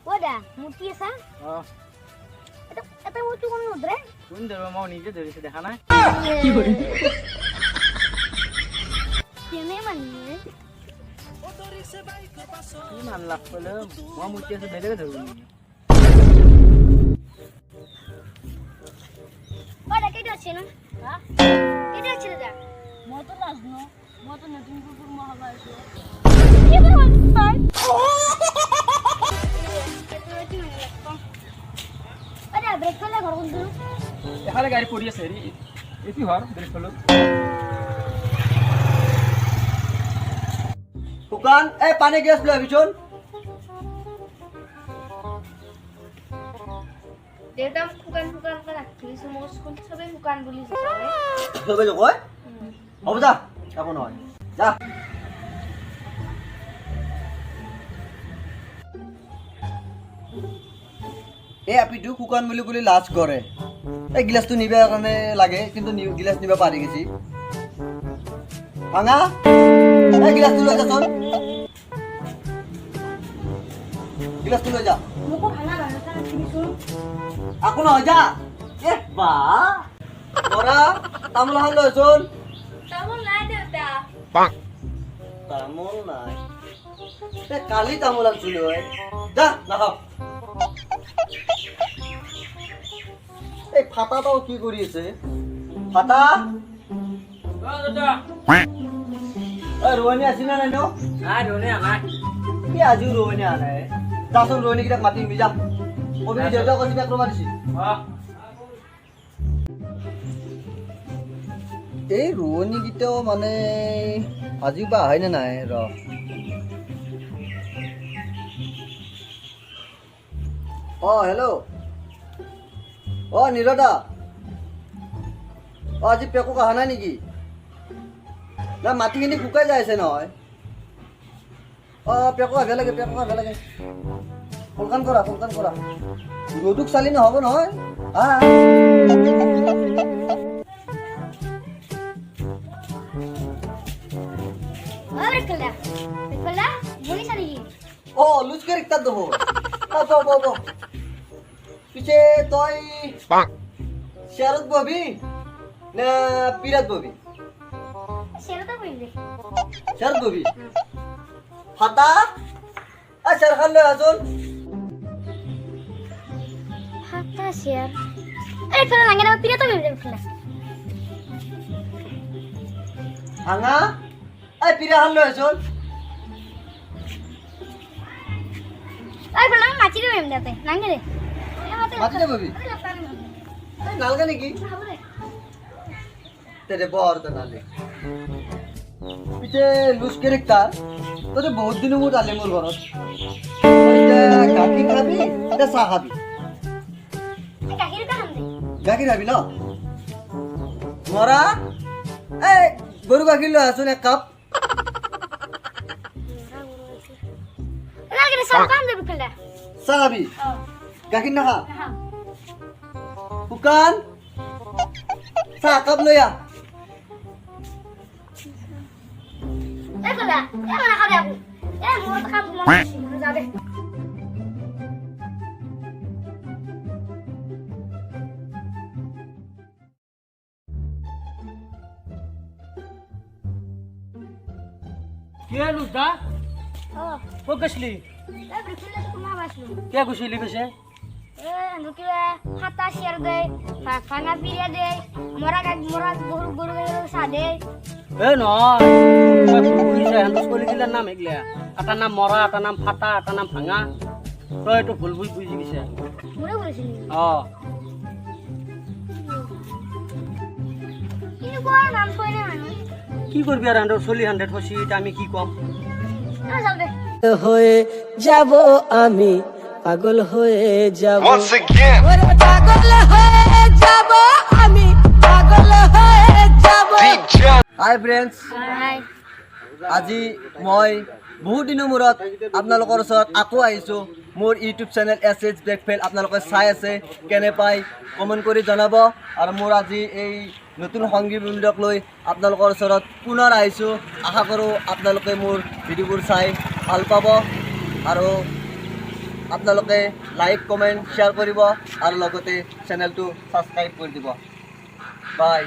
Wadah, muti sa? Ito muti ko nudre? Kun dari mau nije dari sederhana. Sini mani. Iman lah belum. Mau muci sebeda ke dulu. Wadah kayak dia sini. Hah? Kayak dia sini dah. Mau tuh nasno, mau tuh nanti kukur mau apa itu? Ini berapa tahun? Ada break kalau घर को दूर এখানে গাড়ি পড়ি আছে রে এটি হর break ফলো Bukan, panik gas belah bijon. Dia bukan kan lagi semua sekolah sampai bukan beli sekolah. Coba joko. Apa dah? Aku noy. Dah. আপি দু কুকান বুলি বুলি লাজ কৰে এই গিলাসটো নিবে কাৰণে লাগে কিন্তু গিলাস নিবা পাৰি গেছি ভাঙা এই গিলাসটো লৈ যা চল গিলাসটো লৈ যা Muko hana banget kan sini sun. aku নহয় যা বা মৰা তামোলখন লৈ চল Kamu lah dah. তামোল নাই কালি তামোল আনছিলো যা নাখাও এই ফাটাটাও কি কৰি আছে ফাটা ৰোৱনী আছে না নাই ধনে আনাই কি আজিও ৰোৱনী আহা নাই যাচোন ৰোৱনীকেইটাক মাতিমি যাম অভিনী দেউতাক কৈছে বেক ৰবা দিছি এই ৰোৱনীকেইটাও মানে আজিও বা আহাই নে নাই ৰ হেল্ল' নিৰদা আজি পেকক অহা নাই নেকি না মাটিখিনি শুকাই যাই আছে নহয় পেকক আহিব লাগে সোনকাল কৰা ৰ'দক চালি নহ'ব নহয় Break dah. Boleh sari. লুচকে রিক্তার দেবো পিছে তই শেয়ারত ববি না পিরাত Bobby Share tu boleh. শেয়ারত Bobby ফাটা শেয়ার খান লয় আসুন Hatta share. Kalau nangge nama pira tu boleh kalau. ভাঙা পিরা খান লয় আসুন Kalau macam ni boleh dah. Nangge deh. মাটিতে ববি নালগা নাকি তেরে বর তো নালে পিছে লুচকে রিক্তার তোরে বহুত দিন মূর আলে মোর ঘরত গাখীৰ খাবি এটা চাহ খাবি Kahir kan hamde. গাখীৰ খাবি ন মৰা গৰু গাখীৰ লৈ আছোন এক cup Nangge deh sama kan deh kalau. চাহ খাবি গাখীৰ নাখা শুকান চাহ কাপ লৈ আহ Kalau nak kau dah aku. Mau kamu mau jadi. কে লুদা Oh, ও গছলি break tu mah masuk. কে গুছিলি কইছে Anu kira hatta share deh, fanga pira deh, mora guru sade. নয় বুঝিছে হেন স্কুলে গিলার নাম এগুলা এটার নাম মরা এটার নাম ফাটা এটার নাম ভাঙা তো একটু ভুল বুঝি গেছে Mura sini. Ini gua nam kau ini mana? কি করবি আর 100 হসি এটা আমি কি কম Nah, sampai. হয়ে যাব আমি পাগল হয়ে যাব Once again. ওরে পাগল হয়ে যাব আমি পাগল হয়ে যাব Deep jump. হাই ফ্ৰেণ্ডছ Hai. আজি মই বহুত দিনৰ মূৰত আপোনালোকৰ ওচৰত আকৌ আহিছোঁ। মোৰ ইউটিউব চেনেল SH ব্লেকফেল আপোনালোকে চাই আছে, কেনে পায় কমেণ্ট কৰি জনাব। আৰু মোৰ আজি এই নতুন সংগী বৃন্দক লৈ আপোনালোকৰ ওচৰত পুনৰ আহিছোঁ। আশা কৰোঁ আপোনালোকে মোৰ ভিডিঅ'বোৰ চাই ভাল পাব আৰু আপোনালোকে লাইক কমেণ্ট শ্বেয়াৰ কৰিব আৰু লগতে চেনেলটো ছাবস্ক্ৰাইব কৰি দিব। বাই।